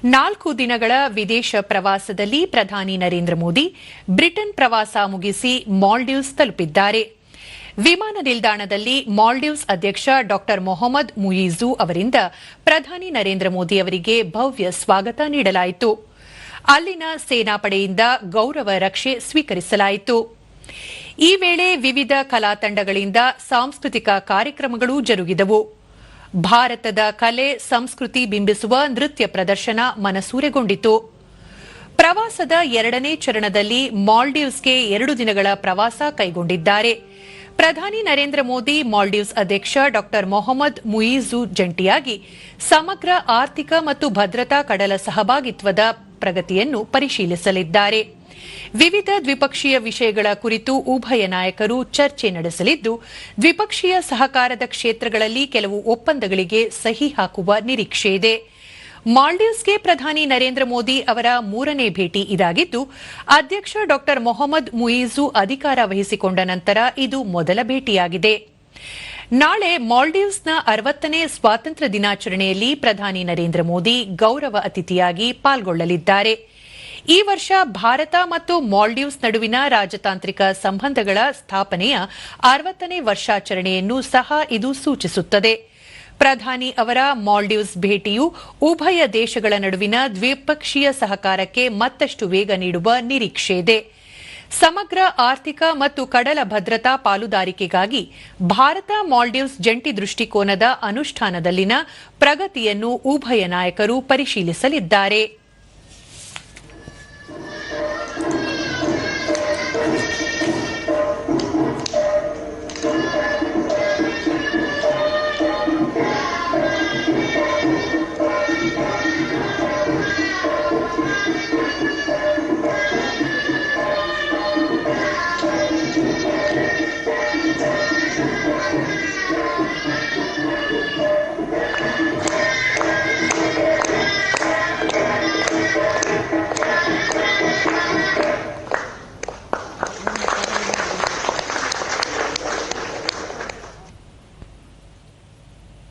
4 ದಿನಗಳ ವಿದೇಶ ಪ್ರವಾಸದಲ್ಲಿ ಪ್ರಧಾನಿ ನರೇಂದ್ರ ಮೋದಿ ಬ್ರಿಟನ್ ಪ್ರವಾಸ ಮುಗಿಸಿ ಮಾಲ್ಡೀವ್ಸ್ ತಲುಪಿದ್ದಾರೆ. ವಿಮಾನ ನಿಲ್ದಾಣದಲ್ಲಿ ಮಾಲ್ಡೀವ್ಸ್ ಅಧ್ಯಕ್ಷ ಡಾ ಮೊಹಮ್ಮದ್ ಮುಯಿಜು ಅವರಿಂದ ಪ್ರಧಾನಿ ನರೇಂದ್ರ ಮೋದಿ ಅವರಿಗೆ ಭವ್ಯ ಸ್ವಾಗತ ನೀಡಲಾಯಿತು. ಅಲ್ಲಿನ ಸೇನಾಪಡೆಯಿಂದ ಗೌರವ ರಕ್ಷೆ ಸ್ವೀಕರಿಸಲಾಯಿತು. ಈ ವೇಳೆ ವಿವಿಧ ಕಲಾ ತಂಡಗಳಿಂದ ಸಾಂಸ್ಕೃತಿಕ ಕಾರ್ಯಕ್ರಮಗಳು ಜರುಗಿದವು. ಭಾರತದ ಕಲೆ ಸಂಸ್ಕೃತಿ ಬಿಂಬಿಸುವ ನೃತ್ಯ ಪ್ರದರ್ಶನ ಮನಸೂರೆಗೊಂಡಿತು. ಪ್ರವಾಸದ 2ನೇ ಚರಣದಲ್ಲಿ ಮಾಲ್ಡೀವ್ಸ್ಗೆ 2 ದಿನಗಳ ಪ್ರವಾಸ ಕೈಗೊಂಡಿದ್ದಾರೆ. ಪ್ರಧಾನಿ ನರೇಂದ್ರ ಮೋದಿ ಮಾಲ್ಡೀವ್ಸ್ ಅಧ್ಯಕ್ಷ ಡಾ ಮೊಹಮ್ಮದ್ ಮುಯಿಜು ಜಂಟಿಯಾಗಿ ಸಮಗ್ರ ಆರ್ಥಿಕ ಮತ್ತು ಭದ್ರತಾ ಕಡಲ ಸಹಭಾಗಿತ್ವದ ಪ್ರಗತಿಯನ್ನು ಪರಿಶೀಲಿಸಲಿದ್ದಾರೆ. ವಿವಿಧ ದ್ವಿಪಕ್ಷೀಯ ವಿಷಯಗಳ ಕುರಿತು ಉಭಯ ನಾಯಕರು ಚರ್ಚೆ ನಡೆಸಲಿದ್ದು, ದ್ವಿಪಕ್ಷೀಯ ಸಹಕಾರದ ಕ್ಷೇತ್ರಗಳಲ್ಲಿ ಕೆಲವು ಒಪ್ಪಂದಗಳಿಗೆ ಸಹಿ ಹಾಕುವ ನಿರೀಕ್ಷೆಯಿದೆ. ಮಾಲ್ಡೀವ್ಸ್ಗೆ ಪ್ರಧಾನಿ ನರೇಂದ್ರ ಮೋದಿ ಅವರ 3ನೇ ಭೇಟಿ ಇದಾಗಿದ್ದು, ಅಧ್ಯಕ್ಷ ಡಾ ಮೊಹಮ್ಮದ್ ಮುಯಿಜು ಅಧಿಕಾರ ವಹಿಸಿಕೊಂಡ ನಂತರ ಇದು ಮೊದಲ ಭೇಟಿಯಾಗಿದೆ. ನಾಳೆ ಮಾಲ್ಡೀವ್ಸ್ನ 60ನೇ ಸ್ವಾತಂತ್ರ್ಯ ದಿನಾಚರಣೆಯಲ್ಲಿ ಪ್ರಧಾನಿ ನರೇಂದ್ರ ಮೋದಿ ಗೌರವ ಅತಿಥಿಯಾಗಿ ಪಾಲ್ಗೊಳ್ಳಲಿದ್ದಾರೆ. ಈ ವರ್ಷ ಭಾರತ ಮತ್ತು ಮಾಲ್ಡೀವ್ಸ್ ನಡುವಿನ ರಾಜತಾಂತ್ರಿಕ ಸಂಬಂಧಗಳ ಸ್ಥಾಪನೆಯ 60ನೇ ವರ್ಷಾಚರಣೆಯನ್ನು ಸಹ ಇದು ಸೂಚಿಸುತ್ತದೆ. ಪ್ರಧಾನಿ ಅವರ ಮಾಲ್ಡೀವ್ಸ್ ಭೇಟಿಯು ಉಭಯ ದೇಶಗಳ ನಡುವಿನ ದ್ವಿಪಕ್ಷೀಯ ಸಹಕಾರಕ್ಕೆ ಮತ್ತಷ್ಟು ವೇಗ ನೀಡುವ ನಿರೀಕ್ಷೆಯಿದೆ. ಸಮಗ್ರ ಆರ್ಥಿಕ ಮತ್ತು ಕಡಲ ಭದ್ರತಾ ಪಾಲುದಾರಿಕೆಗಾಗಿ ಭಾರತ ಮಾಲ್ಡೀವ್ಸ್ ಜಂಟಿ ದೃಷ್ಟಿಕೋನದ ಅನುಷ್ಠಾನದಲ್ಲಿನ ಪ್ರಗತಿಯನ್ನು ಉಭಯ ನಾಯಕರು ಪರಿಶೀಲಿಸಲಿದ್ದಾರೆ.